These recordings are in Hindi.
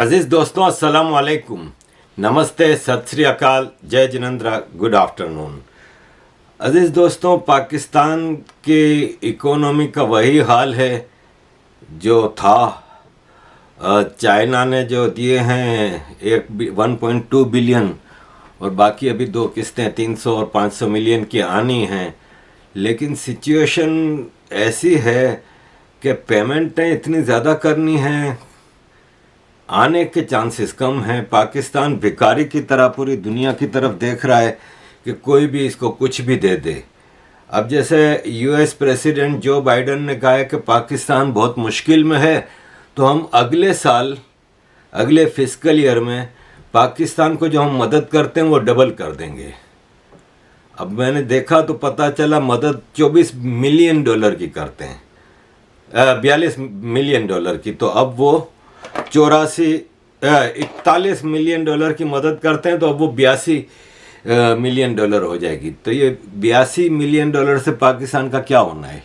अजीज़ दोस्तों, अस्सलाम वालेकुम, नमस्ते, सत श्री अकाल, जय जिनेंद्र, गुड आफ्टरनून। अजीज़ दोस्तों, पाकिस्तान की इकोनॉमी का वही हाल है जो था। चाइना ने जो दिए हैं 1.2 बिलियन और बाकी अभी दो किस्तें 300 और 500 मिलियन की आनी हैं, लेकिन सिचुएशन ऐसी है कि पेमेंटें इतनी ज़्यादा करनी हैं, आने के चांसेस कम हैं। पाकिस्तान भिखारी की तरह पूरी दुनिया की तरफ देख रहा है कि कोई भी इसको कुछ भी दे दे। अब जैसे यूएस प्रेसिडेंट जो बाइडेन ने कहा है कि पाकिस्तान बहुत मुश्किल में है, तो हम अगले साल, अगले फिस्कल ईयर में पाकिस्तान को जो हम मदद करते हैं वो डबल कर देंगे। अब मैंने देखा तो पता चला मदद 24 मिलियन डॉलर की करते हैं, 42 मिलियन डॉलर की, तो अब वो 41 मिलियन डॉलर की मदद करते हैं, तो अब वो 82 मिलियन डॉलर हो जाएगी। तो ये 82 मिलियन डॉलर से पाकिस्तान का क्या होना है?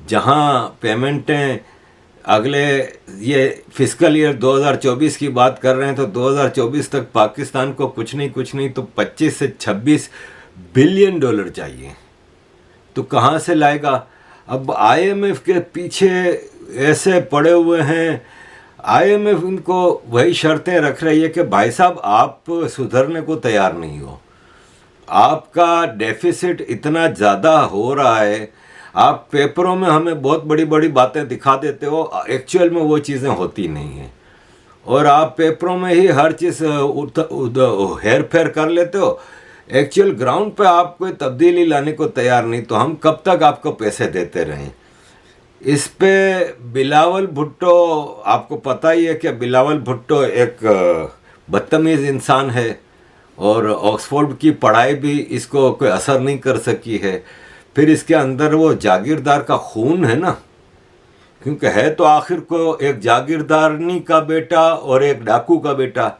जहां पेमेंटें अगले ये फिस्कल ईयर 2024 की बात कर रहे हैं, तो 2024 तक पाकिस्तान को कुछ नहीं तो 25 से 26 बिलियन डॉलर चाहिए। तो कहाँ से लाएगा? अब आईएमएफ के पीछे ऐसे पड़े हुए हैं। आईएमएफ इनको वही शर्तें रख रही है कि भाई साहब, आप सुधरने को तैयार नहीं हो, आपका डेफिसिट इतना ज़्यादा हो रहा है, आप पेपरों में हमें बहुत बड़ी बड़ी बातें दिखा देते हो, एक्चुअल में वो चीज़ें होती नहीं हैं, और आप पेपरों में ही हर चीज़ हेर फेर कर लेते हो, एक्चुअल ग्राउंड पे आप कोई तब्दीली लाने को तैयार नहीं। तो हम कब तक आपको पैसे देते रहें? इस पे बिलावल भुट्टो, आपको पता ही है कि बिलावल भुट्टो एक बदतमीज़ इंसान है, और ऑक्सफोर्ड की पढ़ाई भी इसको कोई असर नहीं कर सकी है। फिर इसके अंदर वो जागीरदार का खून है ना, क्योंकि है तो आखिर को एक जागीरदारनी का बेटा और एक डाकू का बेटा।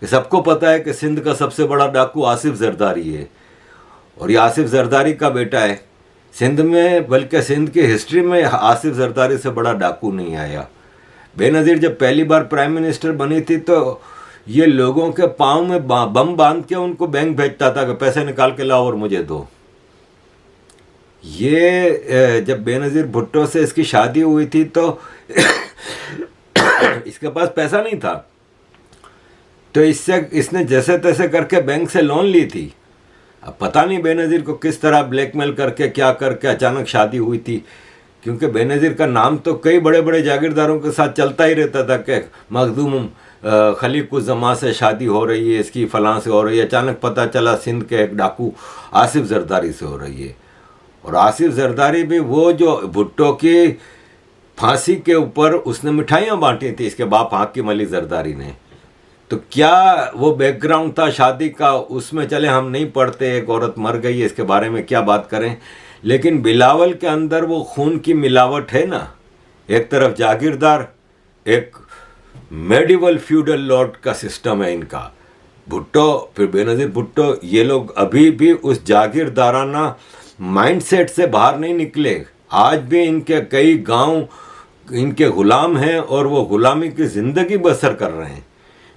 सबको पता है कि सिंध का सबसे बड़ा डाकू आसिफ जरदारी है, और ये आसिफ जरदारी का बेटा है। सिंध में, बल्कि सिंध की हिस्ट्री में आसिफ जरदारी से बड़ा डाकू नहीं आया। बेनज़ीर जब पहली बार प्राइम मिनिस्टर बनी थी, तो ये लोगों के पाँव में बम बांध के उनको बैंक भेजता था कि पैसे निकाल के लाओ और मुझे दो। ये जब बेनज़ीर भुट्टो से इसकी शादी हुई थी, तो इसके पास पैसा नहीं था, तो इसने जैसे तैसे करके बैंक से लोन ली थी। अब पता नहीं बेनज़ीर को किस तरह ब्लैकमेल करके, क्या करके अचानक शादी हुई थी, क्योंकि बेनज़ीर का नाम तो कई बड़े बड़े जागीरदारों के साथ चलता ही रहता था कि मखदूम खलीकुज़्ज़मा से शादी हो रही है, इसकी फलां से हो रही है। अचानक पता चला सिंध के एक डाकू आसिफ जरदारी से हो रही है, और आसिफ जरदारी भी वो जो भुट्टो की फांसी के ऊपर उसने मिठाइयाँ बांटी थी, इसके बाप हाकिम अली जरदारी ने। तो क्या वो बैकग्राउंड था शादी का, उसमें चले हम नहीं पढ़ते, एक औरत मर गई है, इसके बारे में क्या बात करें। लेकिन बिलावल के अंदर वो खून की मिलावट है ना, एक तरफ जागीरदार, एक मेडिवल फ्यूडल लॉर्ड का सिस्टम है इनका। भुट्टो, फिर बेनज़ीर भुट्टो, ये लोग अभी भी उस जागीरदाराना माइंडसेट से बाहर नहीं निकले। आज भी इनके कई गांव इनके गुलाम हैं, और वो गुलामी की ज़िंदगी बसर कर रहे हैं।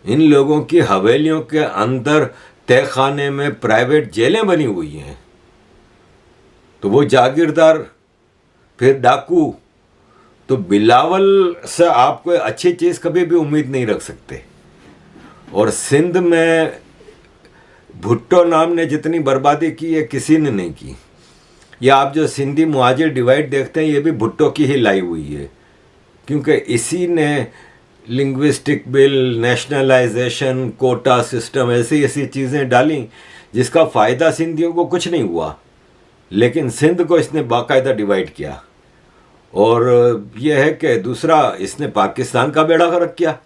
इन लोगों की हवेलियों के अंदर तहखाने में प्राइवेट जेलें बनी हुई हैं। तो वो जागीरदार, फिर डाकू, तो बिलावल से आप कोई अच्छी चीज़ कभी भी उम्मीद नहीं रख सकते। और सिंध में भुट्टो नाम ने जितनी बर्बादी की है, किसी ने नहीं की। या आप जो सिंधी मुहाजिर डिवाइड देखते हैं, ये भी भुट्टो की ही लाई हुई है, क्योंकि इसी ने linguistic bill, nationalisation, quota system, ऐसी चीज़ें डाली जिसका फ़ायदा सिंधियों को कुछ नहीं हुआ, लेकिन सिंध को इसने बाकायदा डिवाइड किया। और यह है कि दूसरा, इसने पाकिस्तान का बेड़ा गर्क किया।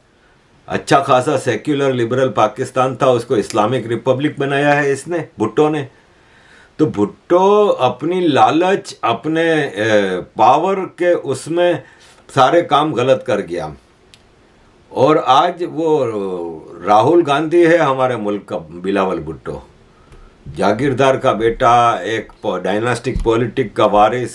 अच्छा खासा सेक्युलर लिबरल पाकिस्तान था, उसको इस्लामिक रिपब्लिक बनाया है इसने, भुट्टो ने। तो भुट्टो अपनी लालच, अपने पावर के उसमें सारे काम गलत कर गया। और आज वो राहुल गांधी है हमारे मुल्क का बिलावल भुट्टो, जागीरदार का बेटा, एक डायनास्टिक पॉलिटिक का वारिस,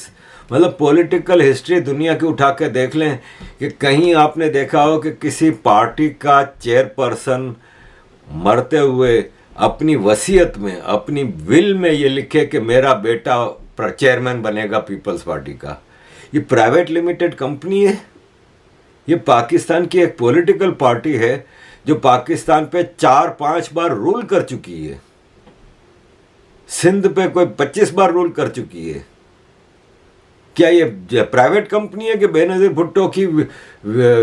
मतलब पॉलिटिकल हिस्ट्री दुनिया की उठा के देख लें कि कहीं आपने देखा हो कि किसी पार्टी का चेयरपर्सन मरते हुए अपनी वसीयत में, अपनी विल में ये लिखे कि मेरा बेटा चेयरमैन बनेगा पीपल्स पार्टी का। ये प्राइवेट लिमिटेड कंपनी है, ये पाकिस्तान की एक पॉलिटिकल पार्टी है जो पाकिस्तान पे 4-5 बार रूल कर चुकी है, सिंध पे कोई 25 बार रूल कर चुकी है। क्या ये प्राइवेट कंपनी है कि बेनजीर भुट्टो की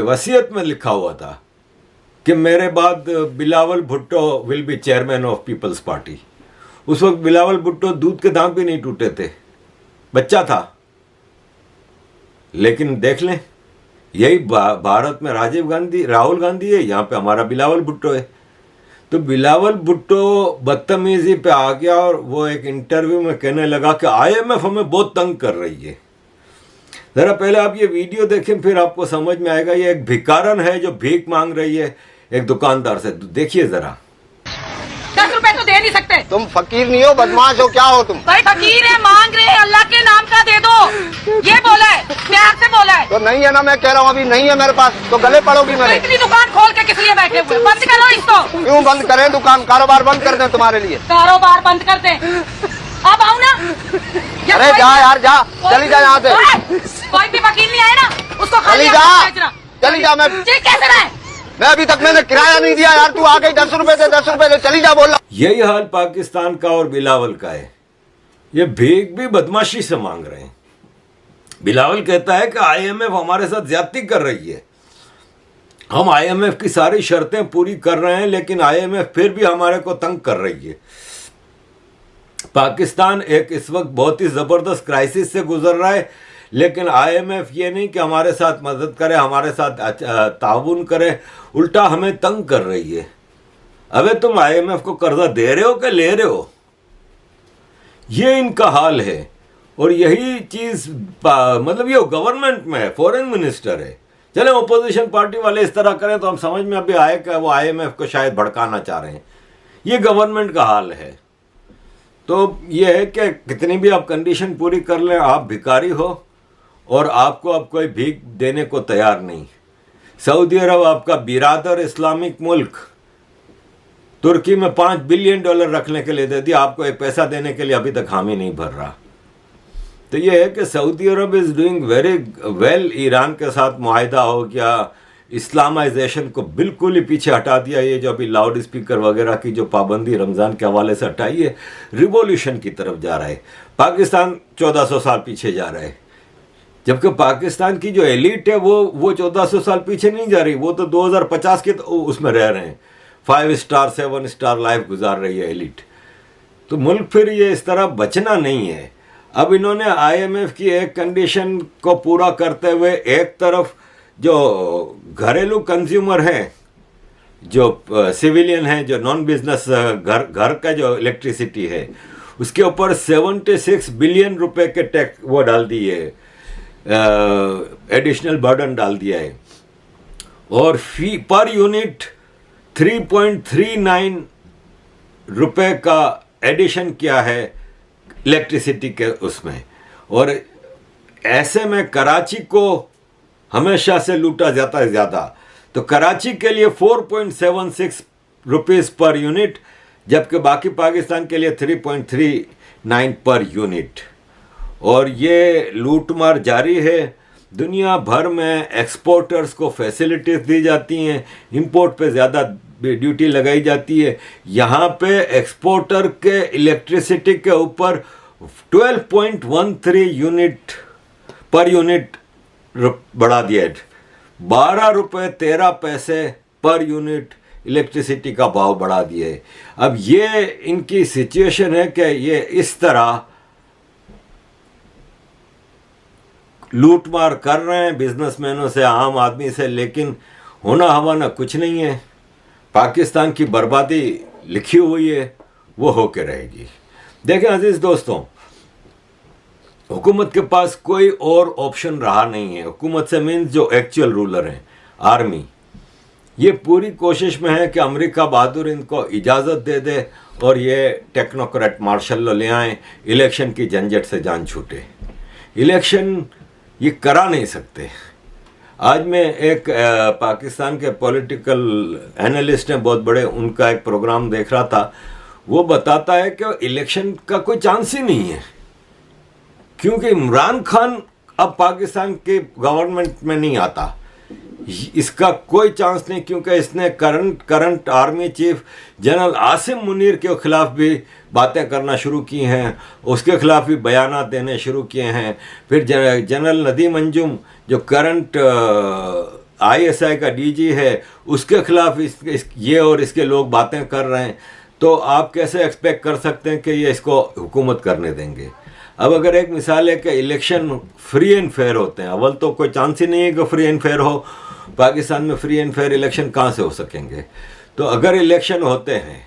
वसीयत में लिखा हुआ था कि मेरे बाद Bilawal Bhutto will be chairman of People's Party? उस वक्त बिलावल भुट्टो दूध के दांत भी नहीं टूटे थे, बच्चा था। लेकिन देख लें, यही भारत में राहुल गांधी है, यहाँ पे हमारा बिलावल भुट्टो है। तो बिलावल भुट्टो बदतमीजी पे आ गया और वो एक इंटरव्यू में कहने लगा कि IMF हमें बहुत तंग कर रही है। जरा पहले आप ये वीडियो देखें, फिर आपको समझ में आएगा। ये एक भिखारन है जो भीख मांग रही है एक दुकानदार से। देखिए जरा। 10 रुपए तो दे नहीं सकते। तुम फकीर नहीं हो, बदमाश हो, क्या हो तुम? भाई फकीर है, मांग रहे हैं, अल्लाह के नाम का दे दो, ये बोला है, प्यार से बोला है। तो नहीं है ना, मैं कह रहा हूँ अभी नहीं है मेरे पास, तो गले पड़ोगी मेरे। इतनी दुकान खोल के किस लिए बैठे हुए? बंद करो इसको। क्यों बंद करें दुकान? कारोबार बंद कर दें तुम्हारे लिए? कारोबार बंद कर दे। अब आओ ना। अरे जा यार, जा, चली जा यहाँ से। कोई भी वकील नहीं आया ना, उसको खाली चली जा, चली जा। मैं कैसे रहे? मैं अभी तक मैंने किराया नहीं दिया यार, तू आ गई 10 रुपए दे, 10 रुपए दे, चली जा। बोल यही हाल पाकिस्तान का और बिलावल का है। ये भीख भी बदमाशी से मांग रहे हैं। बिलावल कहता है कि IMF हमारे साथ ज्यादती कर रही है, हम IMF की सारी शर्तें पूरी कर रहे हैं, लेकिन IMF फिर भी हमारे को तंग कर रही है। पाकिस्तान एक इस वक्त बहुत ही जबरदस्त क्राइसिस से गुजर रहा है, लेकिन IMF ये नहीं कि हमारे साथ मदद करे, हमारे साथ ताउन करे, उल्टा हमें तंग कर रही है। अबे तुम IMF को कर्जा दे रहे हो कि ले रहे हो? ये इनका हाल है। और यही चीज मतलब ये गवर्नमेंट में है, फॉरेन मिनिस्टर है। चले ओपोजिशन पार्टी वाले इस तरह करें तो हम समझ में अभी आए कि वो IMF को शायद भड़काना चाह रहे हैं। ये गवर्नमेंट का हाल है। तो ये है कि कितनी भी आप कंडीशन पूरी कर लें, आप भिखारी हो और आपको अब कोई भीख देने को तैयार नहीं। सऊदी अरब आपका बिरादर इस्लामिक मुल्क तुर्की में $5 बिलियन रखने के लिए दे दिया, आपको एक पैसा देने के लिए अभी तक हामी नहीं भर रहा। तो ये है कि Saudi Arab is doing very well. Iran के साथ मुआहिदा हो गया, इस्लामाइजेशन को बिल्कुल ही पीछे हटा दिया। ये जो अभी लाउड स्पीकर वगैरह की जो पाबंदी रमज़ान के हवाले से हटाई है, रिवॉल्यूशन की तरफ जा रहा है। पाकिस्तान 1400 साल पीछे जा रहा है, जबकि पाकिस्तान की जो एलिट है वो 1400 साल पीछे नहीं जा रही, वो तो 2050 के उसमें रह रहे हैं। 5 स्टार 7 स्टार लाइफ गुजार रही है एलिट। तो मुल्क फिर ये इस तरह बचना नहीं है। अब इन्होंने IMF की एक कंडीशन को पूरा करते हुए एक तरफ जो घरेलू कंज्यूमर हैं, जो सिविलियन हैं, जो नॉन बिजनेस घर का जो इलेक्ट्रिसिटी है, उसके ऊपर 76 बिलियन रुपए के टैक्स वो डाल दिए, एडिशनल बर्डन डाल दिया है। और फी पर यूनिट 3.39 रुपए का एडिशन किया है इलेक्ट्रिसिटी के उसमें। और ऐसे में कराची को हमेशा से लूटा जाता है ज़्यादा। तो कराची के लिए 4.76 रुपीज़ पर यूनिट, जबकि बाकी पाकिस्तान के लिए 3.39 पर यूनिट। और ये लूटमार जारी है। दुनिया भर में एक्सपोर्टर्स को फैसिलिटीज़ दी जाती हैं, इंपोर्ट पे ज़्यादा ड्यूटी लगाई जाती है। यहाँ पे एक्सपोर्टर के इलेक्ट्रिसिटी के ऊपर 12.13 यूनिट पर यूनिट बढ़ा दिया है। 12 रुपये 13 पैसे पर यूनिट इलेक्ट्रिसिटी का भाव बढ़ा दिया है। अब ये इनकी सिचुएशन है कि ये इस तरह लूटमार कर रहे हैं बिजनेसमैनों से, आम आदमी से, लेकिन होना हवाना कुछ नहीं है। पाकिस्तान की बर्बादी लिखी हुई है, वो होके रहेगी। देखें अजीज दोस्तों, हुकूमत के पास कोई और ऑप्शन रहा नहीं है। हुकूमत से मीन्स जो एक्चुअल रूलर हैं, आर्मी, ये पूरी कोशिश में है कि अमेरिका बहादुर इनको इजाज़त दे दे और ये टेक्नोक्रेट मार्शल लो ले आएँ, इलेक्शन की झंझट से जान छूटे। इलेक्शन ये करा नहीं सकते। आज मैं एक पाकिस्तान के पॉलिटिकल एनालिस्ट हैं बहुत बड़े, उनका एक प्रोग्राम देख रहा था। वो बताता है कि इलेक्शन का कोई चांस ही नहीं है, क्योंकि इमरान खान अब पाकिस्तान के गवर्नमेंट में नहीं आता, इसका कोई चांस नहीं, क्योंकि इसने current army chief general Asim Munir के खिलाफ भी बातें करना शुरू की हैं, उसके खिलाफ भी बयानात देने शुरू किए हैं। फिर जनरल नदीम अंजुम जो करंट ISI का DG है, उसके खिलाफ ये और इसके लोग बातें कर रहे हैं। तो आप कैसे एक्सपेक्ट कर सकते हैं कि ये इसको हुकूमत करने देंगे? अब अगर एक मिसाल है कि इलेक्शन फ्री एंड फेयर होते हैं, अव्वल तो कोई चांस ही नहीं है कि फ्री एंड फेयर हो। पाकिस्तान में फ्री एंड फेयर इलेक्शन कहाँ से हो सकेंगे? तो अगर इलेक्शन होते हैं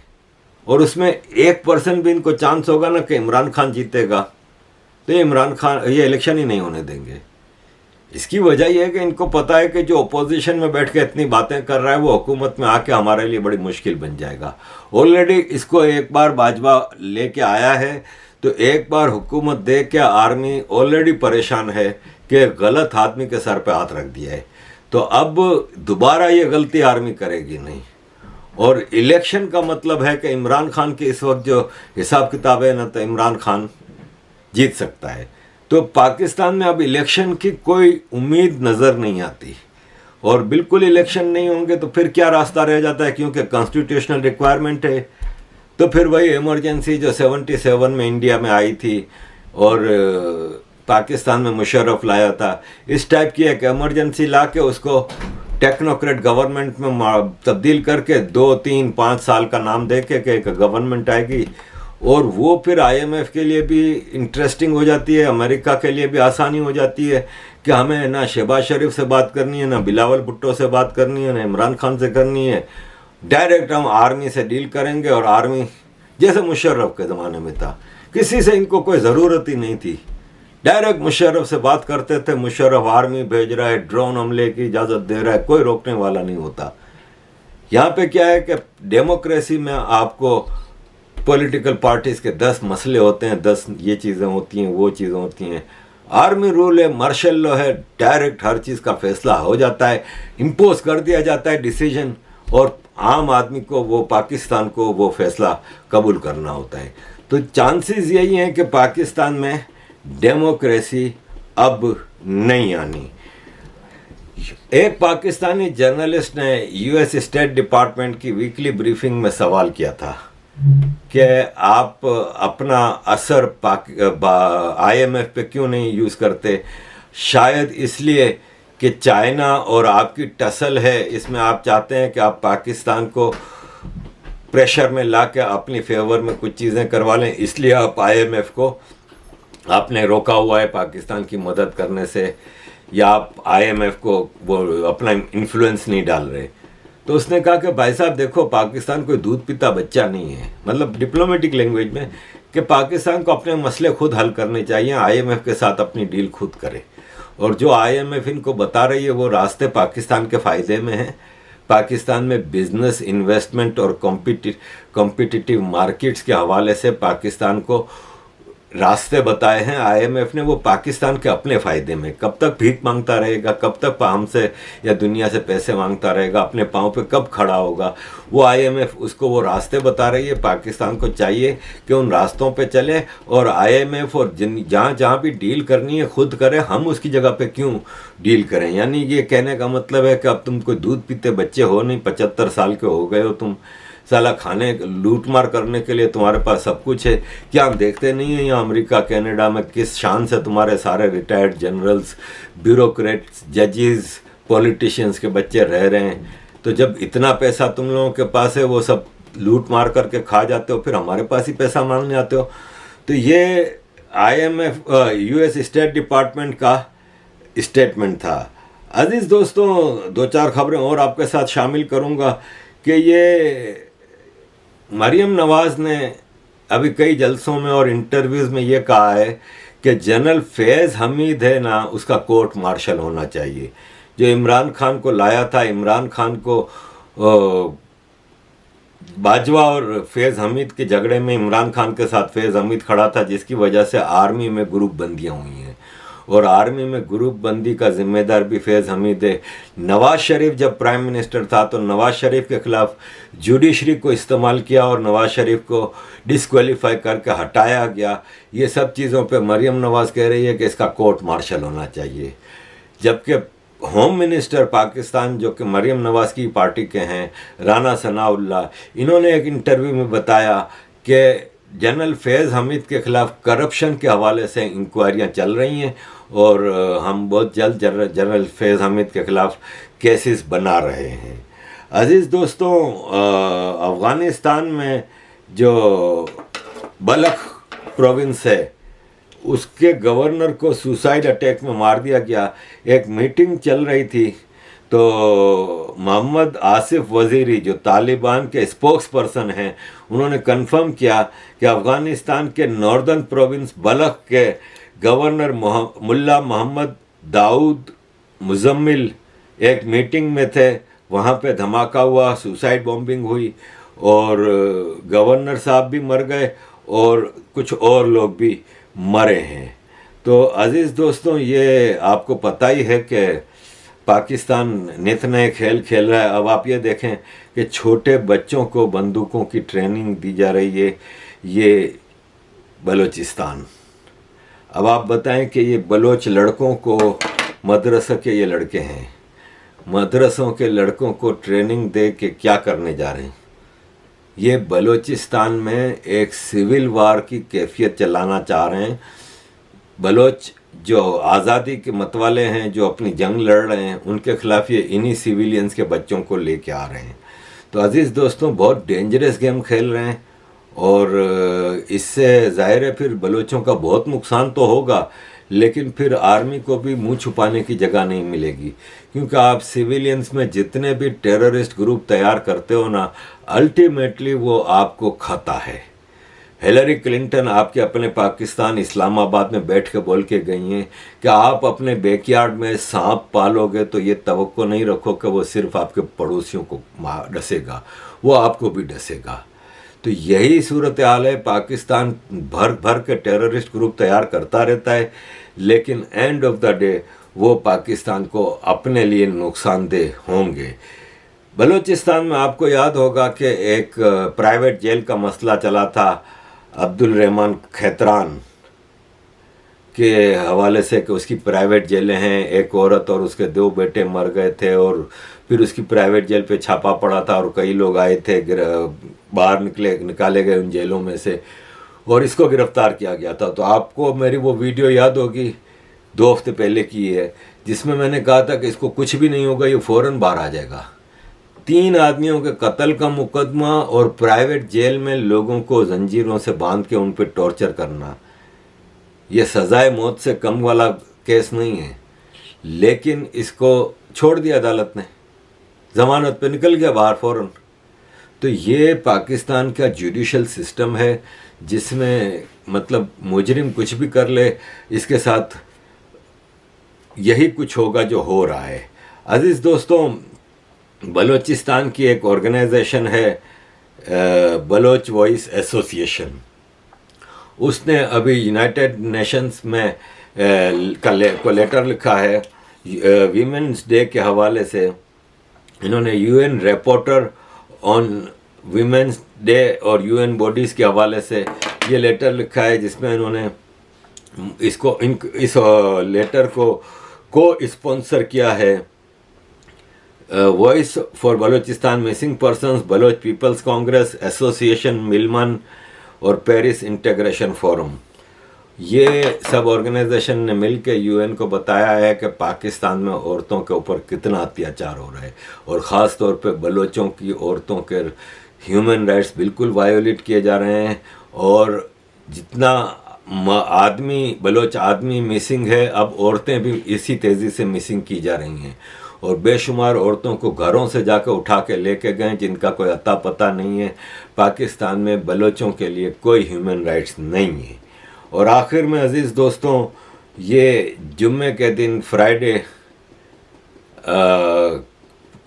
और उसमें 1% भी इनको चांस होगा ना कि इमरान खान जीतेगा, तो ये इलेक्शन ही नहीं होने देंगे। इसकी वजह यह है कि इनको पता है कि जो अपोजिशन में बैठ के इतनी बातें कर रहा है वो हुकूमत में आके हमारे लिए बड़ी मुश्किल बन जाएगा। ऑलरेडी इसको एक बार बाजवा लेके आया है, तो एक बार हुकूमत दे के आर्मी ऑलरेडी परेशान है कि गलत आदमी के सर पे हाथ रख दिया है। तो अब दोबारा ये गलती आर्मी करेगी नहीं। और इलेक्शन का मतलब है कि इमरान खान के इस वक्त जो हिसाब किताब है ना, तो इमरान खान जीत सकता है। तो पाकिस्तान में अब इलेक्शन की कोई उम्मीद नज़र नहीं आती, और बिल्कुल इलेक्शन नहीं होंगे तो फिर क्या रास्ता रह जाता है, क्योंकि कॉन्स्टिट्यूशनल रिक्वायरमेंट है। तो फिर वही इमरजेंसी जो 77 में इंडिया में आई थी और पाकिस्तान में मुशर्रफ लाया था, इस टाइप की एक इमरजेंसी ला के उसको टेक्नोक्रेट गवर्नमेंट में तब्दील करके 2, 3, 5 साल का नाम दे के एक गवर्नमेंट आएगी, और वो फिर IMF के लिए भी इंटरेस्टिंग हो जाती है, अमेरिका के लिए भी आसानी हो जाती है कि हमें ना शहबाज शरीफ से बात करनी है, ना बिलावल भुट्टो से बात करनी है, ना इमरान खान से करनी है। डायरेक्ट हम आर्मी से डील करेंगे, और आर्मी जैसे मुशर्रफ के ज़माने में था, किसी से इनको कोई ज़रूरत ही नहीं थी, डायरेक्ट मुशर्रफ से बात करते थे। मुशर्रफ आर्मी भेज रहा है, ड्रोन हमले की इजाज़त दे रहा है, कोई रोकने वाला नहीं होता। यहाँ पे क्या है कि डेमोक्रेसी में आपको पॉलिटिकल पार्टीज़ के 10 मसले होते हैं, 10 ये चीज़ें होती हैं, वो चीज़ें होती हैं। आर्मी रूल है, मार्शल लॉ है, डायरेक्ट हर चीज़ का फैसला हो जाता है, इम्पोज कर दिया जाता है डिसीजन, और आम आदमी को वो पाकिस्तान को वो फैसला कबूल करना होता है। तो चांसेस यही हैं कि पाकिस्तान में डेमोक्रेसी अब नहीं आनी। एक पाकिस्तानी जर्नलिस्ट ने US स्टेट डिपार्टमेंट की वीकली ब्रीफिंग में सवाल किया था कि आप अपना असर IMF पे क्यों नहीं यूज़ करते? शायद इसलिए कि चाइना और आपकी टसल है, इसमें आप चाहते हैं कि आप पाकिस्तान को प्रेशर में ला के अपनी फेवर में कुछ चीज़ें करवा लें, इसलिए आप IMF को आपने रोका हुआ है पाकिस्तान की मदद करने से, या आप IMF को वो अपना इन्फ्लुएंस नहीं डाल रहे। तो उसने कहा कि भाई साहब देखो, पाकिस्तान कोई दूध पीता बच्चा नहीं है, मतलब डिप्लोमेटिक लैंग्वेज में, कि पाकिस्तान को अपने मसले खुद हल करने चाहिए, IMF के साथ अपनी डील खुद करे। और जो IMF इनको बता रही है वो रास्ते पाकिस्तान के फ़ायदे में हैं। पाकिस्तान में बिजनेस, इन्वेस्टमेंट और कॉम्पिटिटिव मार्केट्स के हवाले से पाकिस्तान को रास्ते बताए हैं IMF ने, वो पाकिस्तान के अपने फ़ायदे में। कब तक भीख मांगता रहेगा, कब तक हमसे या दुनिया से पैसे मांगता रहेगा, अपने पाँव पे कब खड़ा होगा, वो IMF उसको वो रास्ते बता रही है। पाकिस्तान को चाहिए कि उन रास्तों पे चले, और IMF और जहाँ जहाँ भी डील करनी है खुद करे, हम उसकी जगह पे क्यों डील करें। यानी ये कहने का मतलब है कि अब तुम कोई दूध पीते बच्चे हो नहीं, 75 साल के हो गए हो तुम, साला खाने लूट मार करने के लिए तुम्हारे पास सब कुछ है। क्या हम देखते नहीं हैं यहाँ अमेरिका, कनाडा में किस शान से तुम्हारे सारे रिटायर्ड जनरल्स, ब्यूरोक्रेट्स, जजेस, पॉलिटिशियंस के बच्चे रह रहे हैं। तो जब इतना पैसा तुम लोगों के पास है, वो सब लूट मार करके खा जाते हो, फिर हमारे पास ही पैसा मांगने आते हो। तो ये IMF US स्टेट डिपार्टमेंट का स्टेटमेंट था। अजीज़ दोस्तों, 2-4 खबरें और आपके साथ शामिल करूँगा कि ये मरियम नवाज़ ने अभी कई जलसों में और इंटरव्यूज़ में ये कहा है कि जनरल फैज़ हमीद है ना, उसका कोर्ट मार्शल होना चाहिए। जो इमरान खान को लाया था, इमरान खान को बाजवा और फैज़ हमीद के झगड़े में इमरान खान के साथ फैज़ हमीद खड़ा था, जिसकी वजह से आर्मी में ग्रुप बंदियाँ हुई हैं। और आर्मी में ग्रुप बंदी का जिम्मेदार भी फैज़ हमीद है। नवाज शरीफ जब प्राइम मिनिस्टर था तो नवाज शरीफ के खिलाफ जुडिशरी को इस्तेमाल किया और नवाज शरीफ को डिस्क्वालीफाई करके हटाया गया। ये सब चीज़ों पे मरियम नवाज़ कह रही है कि इसका कोर्ट मार्शल होना चाहिए, जबकि होम मिनिस्टर पाकिस्तान जो कि मरियम नवाज़ की पार्टी के हैं, राना सनाउल्लाह, इन्होंने एक इंटरव्यू में बताया कि जनरल फैज़ हमीद के ख़िलाफ़ करप्शन के हवाले से इंक्वायरियां चल रही हैं और हम बहुत जल्द जनरल फैज़ हमीद के ख़िलाफ़ केसेस बना रहे हैं। अज़ीज़ दोस्तों, अफ़गानिस्तान में जो बलख प्रोविंस है उसके गवर्नर को सुसाइड अटैक में मार दिया गया। एक मीटिंग चल रही थी तो मोहम्मद आसिफ वज़ीरी जो तालिबान के स्पोक्स पर्सन हैं, उन्होंने कंफर्म किया कि अफ़गानिस्तान के नॉर्दर्न प्रोविंस बलख के गवर्नर मुल्ला मोहम्मद दाऊद मुजम्मिल एक मीटिंग में थे, वहाँ पे धमाका हुआ, सुसाइड बॉम्बिंग हुई और गवर्नर साहब भी मर गए और कुछ और लोग भी मरे हैं। तो अज़ीज़ दोस्तों, ये आपको पता ही है कि पाकिस्तान नित नए खेल खेल रहा है। अब आप ये देखें कि छोटे बच्चों को बंदूकों की ट्रेनिंग दी जा रही है, ये बलूचिस्तान। अब आप बताएं कि ये बलोच लड़कों को, मदरसा के ये लड़के हैं, मदरसों के लड़कों को ट्रेनिंग दे के क्या करने जा रहे हैं? ये बलूचिस्तान में एक सिविल वार की कैफियत चलाना चाह रहे हैं। बलोच जो आज़ादी के मतवाले हैं, जो अपनी जंग लड़ रहे हैं, उनके खिलाफ ये इन्हीं सिविलियंस के बच्चों को लेके आ रहे हैं। तो अज़ीज़ दोस्तों, बहुत डेंजरस गेम खेल रहे हैं और इससे ज़ाहिर है फिर बलोचों का बहुत नुकसान तो होगा, लेकिन फिर आर्मी को भी मुंह छुपाने की जगह नहीं मिलेगी, क्योंकि आप सिविलियंस में जितने भी टेररिस्ट ग्रुप तैयार करते हो ना, अल्टीमेटली वो आपको खाता है। हिलरी क्लिंटन आपके अपने पाकिस्तान इस्लामाबाद में बैठ के बोल के गई हैं कि आप अपने बैकयार्ड में सांप पालोगे तो ये तवक्को नहीं रखो कि वो सिर्फ आपके पड़ोसियों को डसेगा, वो आपको भी डसेगा। तो यही सूरत हाल है। पाकिस्तान भर भर के टेररिस्ट ग्रुप तैयार करता रहता है, लेकिन एंड ऑफ द डे वो पाकिस्तान को अपने लिए नुकसानदेह होंगे। बलूचिस्तान में आपको याद होगा कि एक प्राइवेट जेल का मसला चला था अब्दुल रहमान खैतरान के हवाले से कि उसकी प्राइवेट जेलें हैं, एक औरत और उसके 2 बेटे मर गए थे और फिर उसकी प्राइवेट जेल पे छापा पड़ा था और कई लोग आए थे, बाहर निकाले गए उन जेलों में से और इसको गिरफ्तार किया गया था। तो आपको मेरी वो वीडियो याद होगी 2 हफ्ते पहले की है, जिसमें मैंने कहा था कि इसको कुछ भी नहीं होगा, ये फ़ौरन बाहर आ जाएगा। 3 आदमियों के कत्ल का मुकदमा और प्राइवेट जेल में लोगों को जंजीरों से बांध के उन पर टॉर्चर करना, ये सजाए मौत से कम वाला केस नहीं है, लेकिन इसको छोड़ दिया अदालत ने, जमानत पे निकल गया बाहर फ़ौरन। तो ये पाकिस्तान का जुडिशल सिस्टम है जिसमें मतलब मुजरिम कुछ भी कर ले, इसके साथ यही कुछ होगा जो हो रहा है। अजीज़ दोस्तों, बलूचिस्तान की एक ऑर्गेनाइजेशन है बलोच वॉइस एसोसिएशन, उसने अभी यूनाइटेड नेशंस में को लेटर लिखा है वीमेंस डे के हवाले से। इन्होंने UN reporter on women's day और यूएन बॉडीज़ के हवाले से ये लेटर लिखा है, जिसमें इन्होंने इस लेटर को स्पॉन्सर किया है Voice for Balochistan Missing Persons, Baloch People's Congress, association मिलमन और पेरिस इंटीग्रेशन फोरम। ये सब ऑर्गेनाइजेशन ने मिलकर यूएन को बताया है कि पाकिस्तान में औरतों के ऊपर कितना अत्याचार हो रहा है और ख़ास तौर पे बलोचों की औरतों के ह्यूमन राइट्स बिल्कुल वायोलेट किए जा रहे हैं और जितना बलोच आदमी मिसिंग है, अब औरतें भी इसी तेज़ी से मिसिंग की जा रही हैं और बेशुमार औरतों को घरों से जाकर उठा के लेके गए जिनका कोई अता पता नहीं है। पाकिस्तान में बलोचों के लिए कोई ह्यूमन राइट्स नहीं है। और आखिर में अजीज़ दोस्तों, ये जुम्मे के दिन फ्राइडे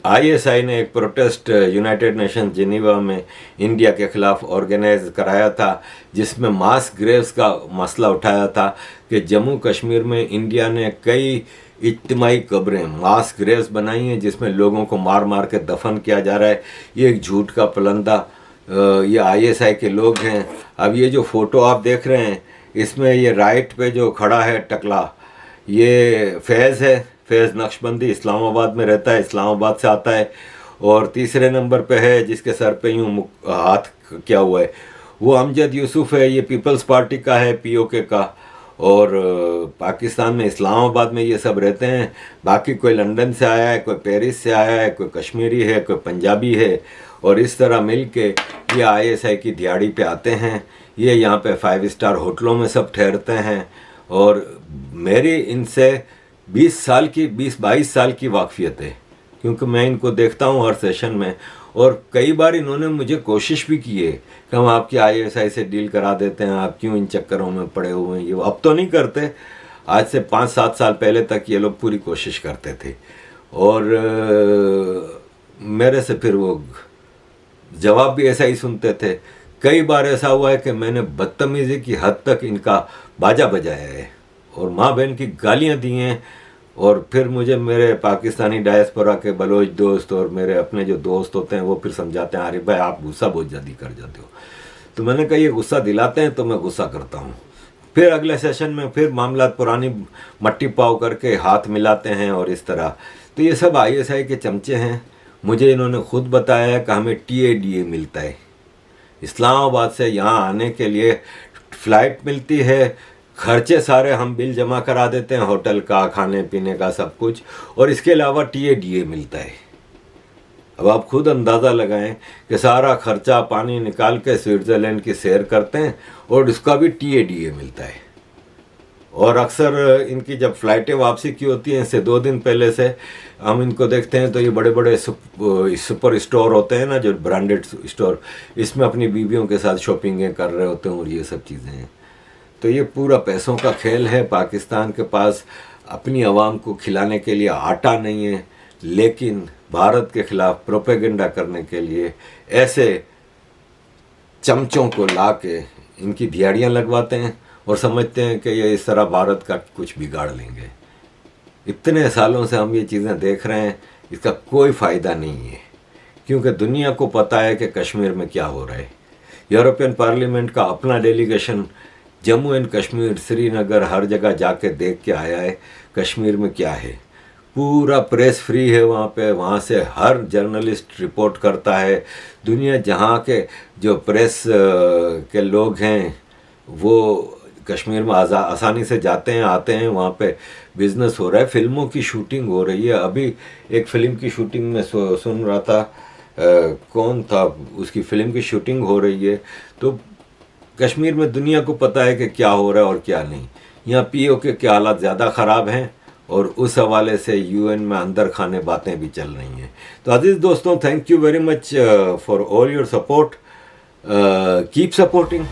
आईएसआई ने एक प्रोटेस्ट यूनाइटेड नेशन जिनीवा में इंडिया के खिलाफ ऑर्गेनाइज कराया था, जिसमें मास ग्रेव्स का मसला उठाया था कि जम्मू कश्मीर में इंडिया ने कई इज्तिमाई कब्रें मास ग्रेव्स बनाई हैं जिसमें लोगों को मार मार के दफन किया जा रहा है। ये एक झूठ का पलंदा, ये आईएसआई के लोग हैं। अब ये जो फोटो आप देख रहे हैं, इसमें ये राइट पे जो खड़ा है टकला, ये फैज़ है। फैज़ नक्शबंदी, इस्लामाबाद में रहता है, इस्लामाबाद से आता है। और तीसरे नंबर पे है जिसके सर पे यूँ हाथ किया हुआ है, वो अमजद यूसुफ है। ये पीपल्स पार्टी का है, पीओके का। और पाकिस्तान में इस्लामाबाद में ये सब रहते हैं। बाकी कोई लंदन से आया है, कोई पेरिस से आया है, कोई कश्मीरी है, कोई पंजाबी है। और इस तरह मिल के ये आईएसआई की दिहाड़ी पे आते हैं। ये यहाँ पे 5 स्टार होटलों में सब ठहरते हैं। और मेरी इनसे 22 साल की वाकफियत है, क्योंकि मैं इनको देखता हूँ हर सेशन में। और कई बार इन्होंने मुझे कोशिश भी की है कि हम आपकी आईएसआई से डील करा देते हैं, आप क्यों इन चक्करों में पड़े हुए हैं। ये अब तो नहीं करते, आज से 5-7 साल पहले तक ये लोग पूरी कोशिश करते थे। और मेरे से फिर वो जवाब भी ऐसा ही सुनते थे। कई बार ऐसा हुआ है कि मैंने बदतमीज़ी की हद तक इनका बाजा बजाया है और माँ बहन की गालियाँ दी हैं। और फिर मुझे मेरे पाकिस्तानी डायस्पोरा के बलोच दोस्त और मेरे अपने जो दोस्त होते हैं वो फिर समझाते हैं, अरे भाई आप गुस्सा बहुत जल्दी कर जाते हो। तो मैंने कहा ये गुस्सा दिलाते हैं तो मैं गुस्सा करता हूँ। फिर अगले सेशन में फिर मामला पुरानी मट्टी पाव करके हाथ मिलाते हैं और इस तरह। तो ये सब आईएसआई के चमचे हैं। मुझे इन्होंने खुद बताया है कि हमें TADA मिलता है, इस्लामाबाद से यहाँ आने के लिए फ़्लाइट मिलती है, खर्चे सारे हम बिल जमा करा देते हैं, होटल का, खाने पीने का, सब कुछ। और इसके अलावा TADA मिलता है। अब आप खुद अंदाज़ा लगाएं कि सारा खर्चा पानी निकाल के स्विट्ज़रलैंड की सैर करते हैं और इसका भी TADA मिलता है। और अक्सर इनकी जब फ़्लाइटें वापसी की होती हैं, इससे 2 दिन पहले से हम इनको देखते हैं तो ये बड़े बड़े सुपर स्टोर होते हैं ना, जो ब्रांडेड स्टोर, इसमें अपनी बीवियों के साथ शॉपिंगें कर रहे होते हैं और ये सब चीज़ें हैं। तो ये पूरा पैसों का खेल है। पाकिस्तान के पास अपनी आवाम को खिलाने के लिए आटा नहीं है, लेकिन भारत के खिलाफ प्रोपेगेंडा करने के लिए ऐसे चमचों को ला के इनकी दिहाड़ियाँ लगवाते हैं और समझते हैं कि ये इस तरह भारत का कुछ बिगाड़ लेंगे। इतने सालों से हम ये चीज़ें देख रहे हैं, इसका कोई फ़ायदा नहीं है, क्योंकि दुनिया को पता है कि कश्मीर में क्या हो रहा है। यूरोपियन पार्लियामेंट का अपना डेलीगेशन जम्मू एंड कश्मीर, श्रीनगर, हर जगह जाके देख के आया है कश्मीर में क्या है। पूरा प्रेस फ्री है वहाँ पे, वहाँ से हर जर्नलिस्ट रिपोर्ट करता है। दुनिया जहाँ के जो प्रेस के लोग हैं वो कश्मीर में आसानी से जाते हैं, आते हैं। वहाँ पे बिज़नेस हो रहा है, फिल्मों की शूटिंग हो रही है। अभी एक फ़िल्म की शूटिंग में सुन रहा था, कौन था, उसकी फ़िल्म की शूटिंग हो रही है। तो कश्मीर में दुनिया को पता है कि क्या हो रहा है और क्या नहीं। यहाँ POK के हालात ज़्यादा ख़राब हैं और उस हवाले से UN में अंदर खाने बातें भी चल रही हैं। तो अजीज़ दोस्तों, thank you very much for all your support. Keep supporting.